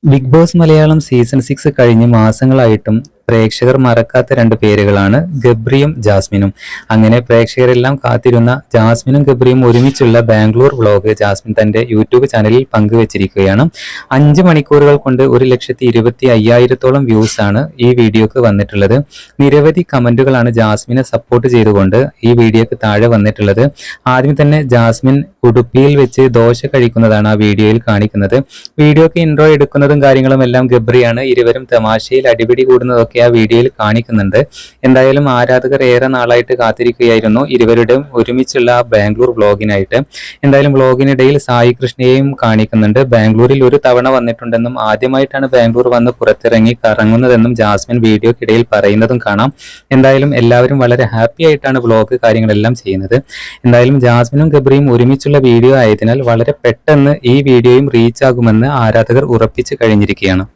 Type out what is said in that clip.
Big boss Malayalam season 6 കഴിഞ്ഞ് മാസങ്ങളായിട്ടും പ്രേക്ഷകർ മറക്കാത്ത രണ്ട് പേരുകളാണ് ഗബ്രിയും ജാസ്മിനും. അങ്ങനെ പ്രേക്ഷകരെല്ലാം കാത്തിരുന്ന ജാസ്മിനും ഗബ്രിയും ഒരുമിച്ചുള്ള ബാംഗ്ലൂർ വ്ളോഗ് ജാസ്മിൻ തന്റെ യൂട്യൂബ് ചാനലിൽ പങ്കുവച്ചിരിക്കുകയാണ്. 5 മണിക്കൂറുകൾ കൊണ്ട് 1,25,000-ഓളം വ്യൂസ് ആണ് ഈ വീഡിയോക്ക് വന്നിട്ടുള്ളത്. നിരവധി കമന്റുകളാണ് ജാസ്മിനെ സപ്പോർട്ട് ചെയ്തുകൊണ്ട് ഈ വീഡിയോക്ക് താഴെ വന്നിട്ടുള്ളത്. ആദ്യം തന്നെ ജാസ്മിൻ ഉടുപ്പിയിൽ വെച്ച് ദോശ കഴിക്കുന്നതാണ് ആ വീഡിയോയിൽ കാണിക്കുന്നത്. വീഡിയോക്ക് ഇൻട്രോ എടുക്കുന്നതും കാര്യങ്ങളും എല്ലാം ഗബ്രിയാണ്. ഇരുവരും തമാശയിൽ അടിപിടി കൂടുന്നതൊക്കെ ആ വീഡിയോയിൽ കാണിക്കുന്നുണ്ട്. എന്തായാലും ആരാധകർ ഏറെ നാളായിട്ട് കാത്തിരിക്കുകയായിരുന്നു ഇരുവരുടെയും ഒരുമിച്ചുള്ള ബാംഗ്ലൂർ വ്ളോഗിനായിട്ട്. എന്തായാലും വ്ളോഗിനിടയിൽ സായി കൃഷ്ണയെയും കാണിക്കുന്നുണ്ട്. ബാംഗ്ലൂരിൽ ഒരു തവണ വന്നിട്ടുണ്ടെന്നും ആദ്യമായിട്ടാണ് ബാംഗ്ലൂർ വന്ന് പുറത്തിറങ്ങി കറങ്ങുന്നതെന്നും ജാസ്മിൻ വീഡിയോക്കിടയിൽ പറയുന്നതും കാണാം. എന്തായാലും എല്ലാവരും വളരെ ഹാപ്പി ആയിട്ടാണ് വ്ളോഗ് കാര്യങ്ങളെല്ലാം ചെയ്യുന്നത്. എന്തായാലും ജാസ്മിനും ഗബ്രിയും ഒരുമിച്ചുള്ള വീഡിയോ ആയതിനാൽ വളരെ പെട്ടെന്ന് ഈ വീഡിയോയും റീച്ച് ആകുമെന്ന് ആരാധകർ ഉറപ്പിച്ചു കഴിഞ്ഞിരിക്കുകയാണ്.